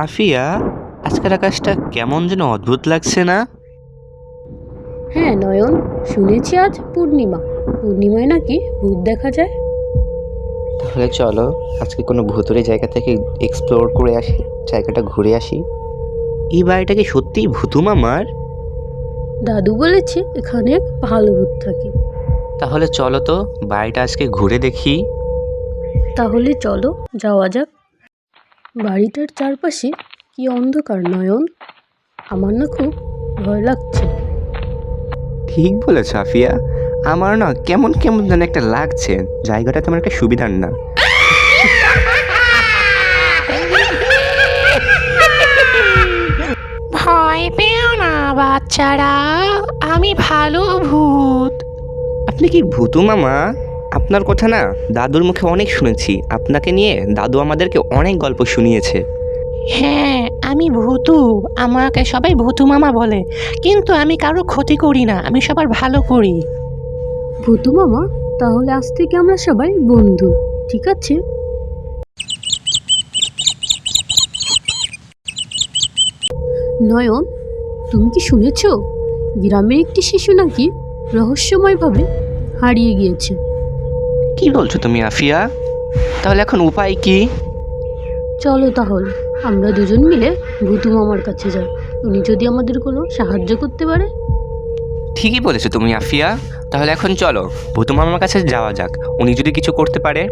আফিয়া, আজকের আকাশটা কেমন যেন অদ্ভুত লাগছে না? হ্যাঁ নয়ন, শুনেছি আজ পূর্ণিমা। পূর্ণিমায় নাকি ভূত দেখা যায়। তাহলে চলো আজকে কোনো ভুতুরে জায়গা থেকে এক্সপ্লোর করে আসি, জায়গাটা ঘুরে আসি। এই বাড়িটা কি সত্যিই ভূতু মামার? দাদু বলেছে এখানে এক ভালো ভূত থাকে। তাহলে চলো তো বাড়িটা আজকে ঘুরে দেখি। তাহলে চলো যাওয়া যাক। বাড়িটার চারপাশে কি অন্ধকার নয়ন, আমার না খুব ভয় লাগছে। ঠিক বলেছ আফিয়া, আমার না কেমন কেমন যেন একটা লাগছে, জায়গাটা তেমন একটা সুবিধার না। ভয় পেও না বাচ্চারা, আমি ভালো ভূত। আপনি কি ভূতু মামা? আপনার কথা না দাদুর মুখে অনেক শুনেছি, আপনাকে নিয়ে দাদু আমাদেরকে অনেক গল্প শুনিয়েছে। হ্যাঁ, আমি ভূতু। আমাকে সবাই ভূতু মামা বলে, কিন্তু আমি কারো ক্ষতি করি না, আমি সবার ভালো করি। ভূতু মামা, তাহলে আজ থেকে আমরা সবাই বন্ধু, ঠিক আছে? নয়ন, তুমি কি শুনেছ গ্রামের একটি শিশু নাকি রহস্যময়ভাবে হারিয়ে গিয়েছে? কি বলছো তুমি আফিয়া? তাহলে এখন উপায় কি? চলো তাহলে আমরা দুজন মিলে ভূতু মামার কাছে যাই, উনি যদি আমাদের কোনো সাহায্য করতে পারে। ঠিকই বলেছো তুমি আফিয়া, তাহলে এখন চলো ভূতু মামার কাছে যাওয়া যাক, উনি যদি কিছু করতে পারে।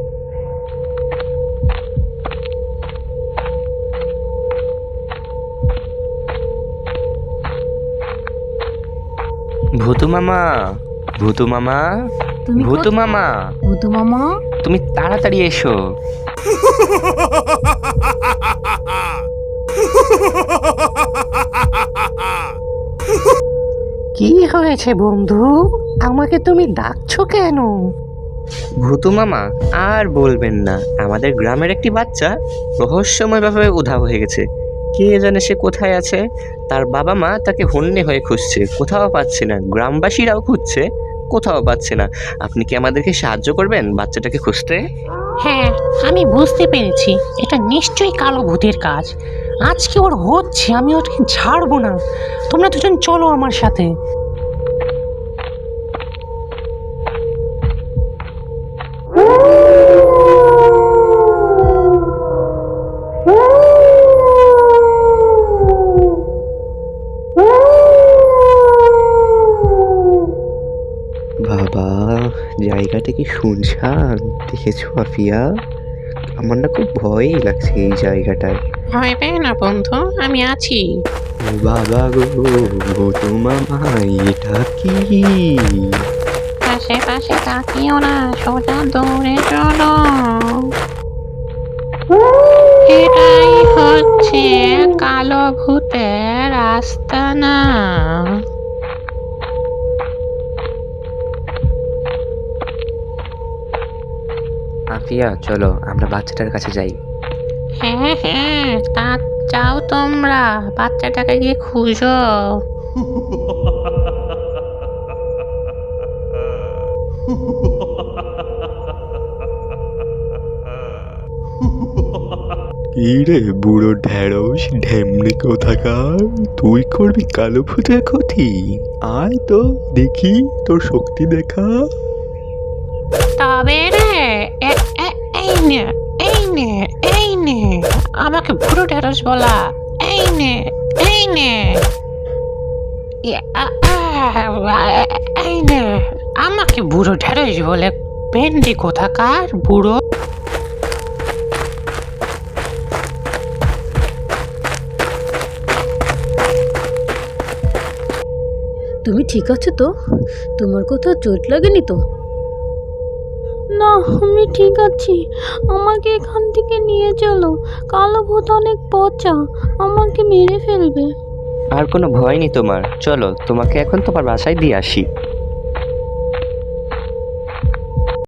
ভূতু মামা, ভূতু মামা, তুমি ভূতু মামা, ভূতু মামা, তুমি তাড়াতাড়ি এসো। কি হয়েছে বন্ধু, আমাকে তুমি ডাকছো কেন? ভূতু মামা, আর বলবেন না, আমাদের গ্রামের একটি বাচ্চা রহস্যময়ভাবে উধাও হয়ে গেছে। কে জানে সে কোথায় আছে। তার বাবা মা তাকে হন্যে হয়ে খুঁজছে, কোথাও পাচ্ছে না, গ্রামবাসীরাও খুঁজছে, কোথাও পাচ্ছে না। আপনি কি আমাদেরকে সাহায্য করবেন বাচ্চাটাকে খুঁজতে? হ্যাঁ, আমি বুঝতে পেরেছি, এটা নিশ্চয়ই কালো ভূতের কাজ। আজকে ওর হচ্ছে, আমি ওকে ছাড়বো না। তোমরা দুজন চলো আমার সাথে। বাবা, জায়গাটা কি শুনশান দেখেছো আফিয়া? আমার না খুব ভয়ই লাগছে এই জায়গাটায়। ভয় পেও না বন্ধু, আমি আছি। ও বাবা গো, ভূতু মামা, এটা কি? আশেপাশে তাকিও না, সোজা দৌড়ে চলো। এটাই হচ্ছে কালো ভূতের আস্তানা। আফিয়া চলো আমরা বাচ্চাটার কাছে যাই। হ্যাঁ হ্যাঁ, তা যাও তোমরা, বাচ্চাটাকে গিয়ে খুঁজো। কি রে বুড়ো ঢেঁড়স ঢেমনি কোথাকার, তুই করবি কালো ভূতের ক্ষতি? আয় তো দেখি তোর শক্তি দেখা। তবে রে, এই নে, এই নে, এই নে, আমাকে বুড়ো ঢেঁড়স বলা। এই নে, এই নে, এই নে, আমাকে বুড়ো ঢেঁড়স বলে, পেন্ডি কোথাকার বুড়ো। তুমি ঠিক আছো তো? তোমার কোথাও চোট লাগেনি তো? না, আমি ঠিক আছি। আমাকে এখান থেকে নিয়ে চলো, কালো ভূত অনেক পচা, আমাকে মেরে ফেলবে। আর কোনো ভয় নেই তোমার, চলো তোমাকে এখন তোমার বাসায় দিয়ে আসি।